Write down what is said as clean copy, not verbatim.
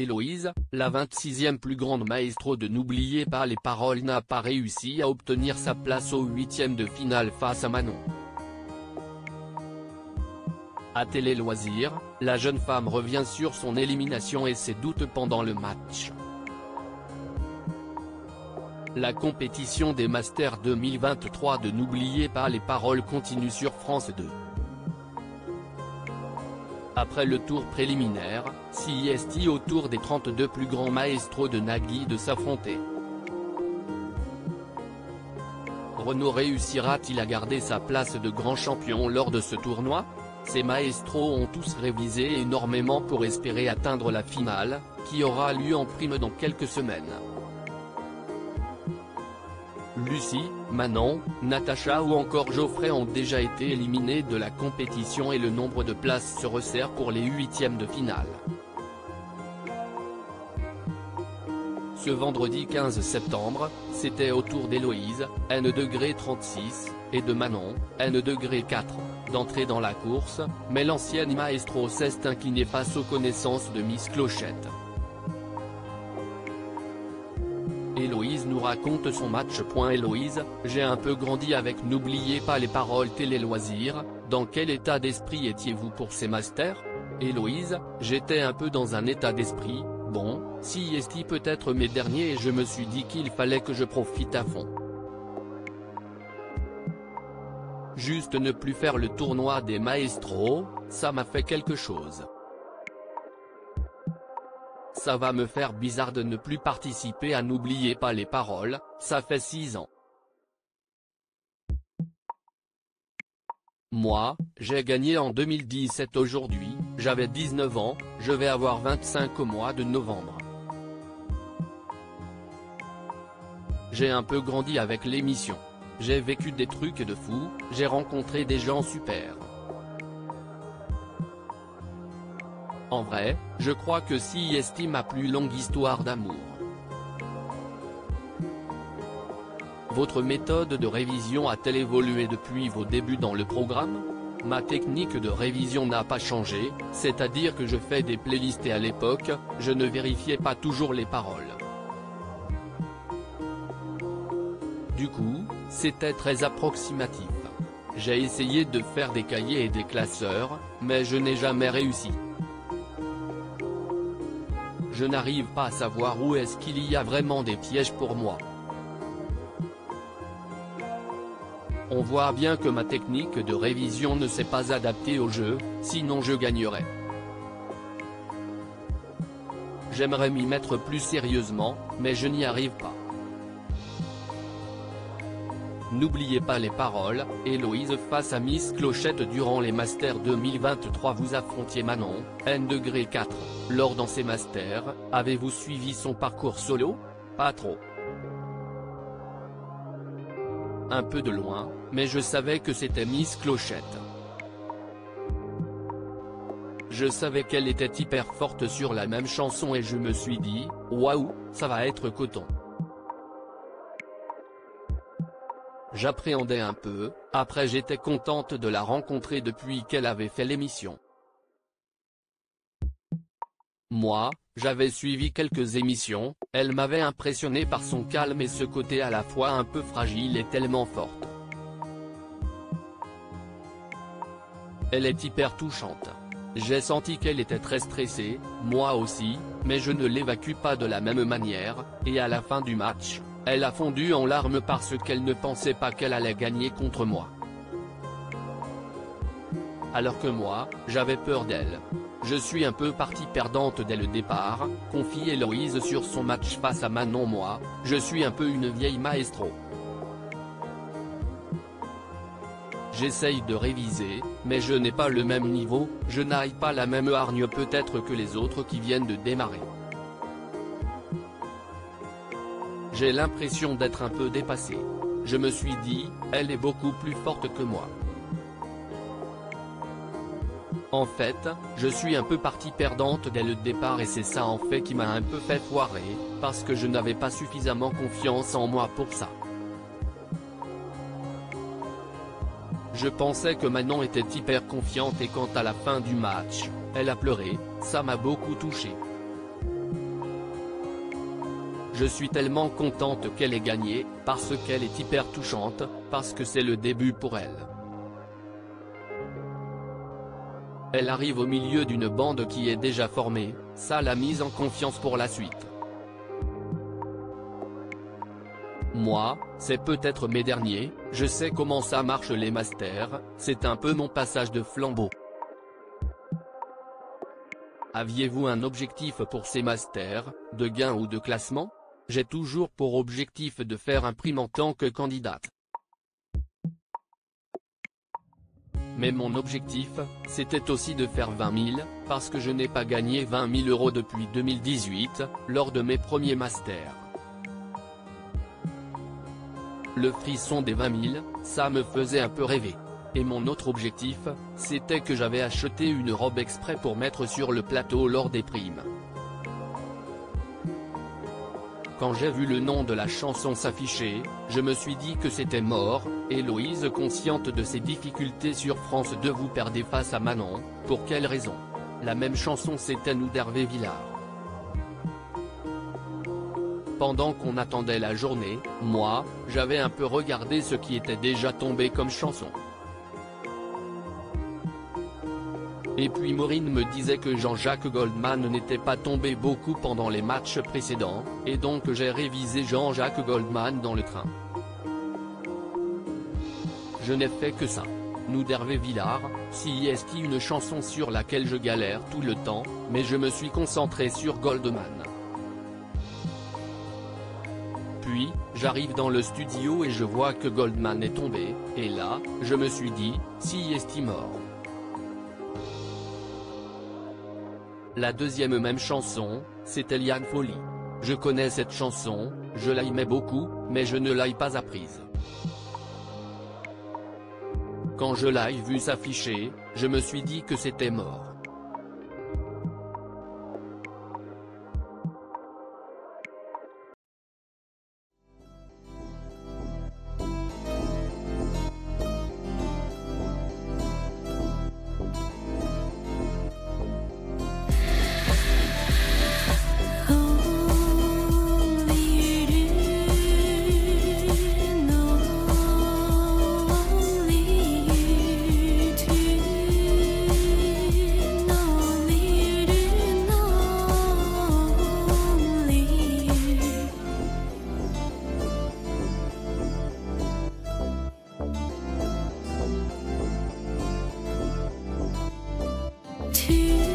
Héloïse, la 26e plus grande maestro de N'oubliez pas les paroles, n'a pas réussi à obtenir sa place au 8e de finale face à Manon. À Télé Loisirs, la jeune femme revient sur son élimination et ses doutes pendant le match. La compétition des Masters 2023 de N'oubliez pas les paroles continue sur France 2. Après le tour préliminaire, c'est au tour des 32 plus grands maestros de Nagui de s'affronter. Renaud réussira-t-il à garder sa place de grand champion lors de ce tournoi? Ces maestros ont tous révisé énormément pour espérer atteindre la finale, qui aura lieu en prime dans quelques semaines. Lucie, Manon, Natacha ou encore Geoffrey ont déjà été éliminés de la compétition et le nombre de places se resserre pour les 8e de finale. Ce vendredi 15 septembre, c'était au tour d'Héloïse, N°36, et de Manon, N°4, d'entrer dans la course, mais l'ancienne maestro s'est inclinée face aux connaissances de Miss Clochette. Héloïse nous raconte son match. Héloïse, j'ai un peu grandi avec N'oubliez pas les paroles Télé Loisirs, dans quel état d'esprit étiez-vous pour ces masters? Héloïse, j'étais un peu dans un état d'esprit, bon, si peut-être mes derniers et je me suis dit qu'il fallait que je profite à fond. Juste ne plus faire le tournoi des maestros, ça m'a fait quelque chose. Ça va me faire bizarre de ne plus participer à N'oubliez pas les paroles, ça fait 6 ans. Moi, j'ai gagné en 2017. Aujourd'hui, j'avais 19 ans, je vais avoir 25 au mois de novembre. J'ai un peu grandi avec l'émission. J'ai vécu des trucs de fou, j'ai rencontré des gens super. En vrai, je crois que c'est ma plus longue histoire d'amour. Votre méthode de révision a-t-elle évolué depuis vos débuts dans le programme? Ma technique de révision n'a pas changé, c'est-à-dire que je fais des playlists et à l'époque, je ne vérifiais pas toujours les paroles. Du coup, c'était très approximatif. J'ai essayé de faire des cahiers et des classeurs, mais je n'ai jamais réussi. Je n'arrive pas à savoir où est-ce qu'il y a vraiment des pièges pour moi. On voit bien que ma technique de révision ne s'est pas adaptée au jeu, sinon je gagnerais. J'aimerais m'y mettre plus sérieusement, mais je n'y arrive pas. N'oubliez pas les paroles, Héloïse face à Miss Clochette durant les Masters 2023. Vous affrontiez Manon, N°4, lors dans ces Masters, avez-vous suivi son parcours solo? Pas trop. Un peu de loin, mais je savais que c'était Miss Clochette. Je savais qu'elle était hyper forte sur la même chanson et je me suis dit, waouh, ça va être coton. J'appréhendais un peu, après j'étais contente de la rencontrer depuis qu'elle avait fait l'émission. Moi, j'avais suivi quelques émissions, elle m'avait impressionné par son calme et ce côté à la fois un peu fragile et tellement forte. Elle est hyper touchante. J'ai senti qu'elle était très stressée, moi aussi, mais je ne l'évacue pas de la même manière, et à la fin du match, elle a fondu en larmes parce qu'elle ne pensait pas qu'elle allait gagner contre moi. Alors que moi, j'avais peur d'elle. Je suis un peu partie perdante dès le départ, confie Héloïse sur son match face à Manon. Moi, je suis un peu une vieille maestro. J'essaye de réviser, mais je n'ai pas le même niveau, je n'ai pas la même hargne peut-être que les autres qui viennent de démarrer. J'ai l'impression d'être un peu dépassée. Je me suis dit, elle est beaucoup plus forte que moi. En fait, je suis un peu partie perdante dès le départ et c'est ça en fait qui m'a un peu fait foirer, parce que je n'avais pas suffisamment confiance en moi pour ça. Je pensais que Manon était hyper confiante et quand à la fin du match, elle a pleuré, ça m'a beaucoup touché. Je suis tellement contente qu'elle ait gagné, parce qu'elle est hyper touchante, parce que c'est le début pour elle. Elle arrive au milieu d'une bande qui est déjà formée, ça l'a mise en confiance pour la suite. Moi, c'est peut-être mes derniers, je sais comment ça marche les masters, c'est un peu mon passage de flambeau. Aviez-vous un objectif pour ces masters, de gain ou de classement? J'ai toujours pour objectif de faire un prime en tant que candidate. Mais mon objectif, c'était aussi de faire 20 000, parce que je n'ai pas gagné 20 000 € depuis 2018, lors de mes premiers masters. Le frisson des 20 000, ça me faisait un peu rêver. Et mon autre objectif, c'était que j'avais acheté une robe exprès pour mettre sur le plateau lors des primes. Quand j'ai vu le nom de la chanson s'afficher, je me suis dit que c'était mort. Héloïse, consciente de ses difficultés sur France 2, vous perdez face à Manon, pour quelle raison? La même chanson, c'était nous d'Hervé Villard. Pendant qu'on attendait la journée, moi, j'avais un peu regardé ce qui était déjà tombé comme chanson. Et puis Maureen me disait que Jean-Jacques Goldman n'était pas tombé beaucoup pendant les matchs précédents, et donc j'ai révisé Jean-Jacques Goldman dans le train. Je n'ai fait que ça. Nous d'Hervé Villard, si est une chanson sur laquelle je galère tout le temps, mais je me suis concentré sur Goldman. Puis, j'arrive dans le studio et je vois que Goldman est tombé, et là, je me suis dit, si est mort. La deuxième même chanson, c'était Liane Folly. Je connais cette chanson, je l'aimais beaucoup, mais je ne l'ai pas apprise. Quand je l'ai vu s'afficher, je me suis dit que c'était mort. Tu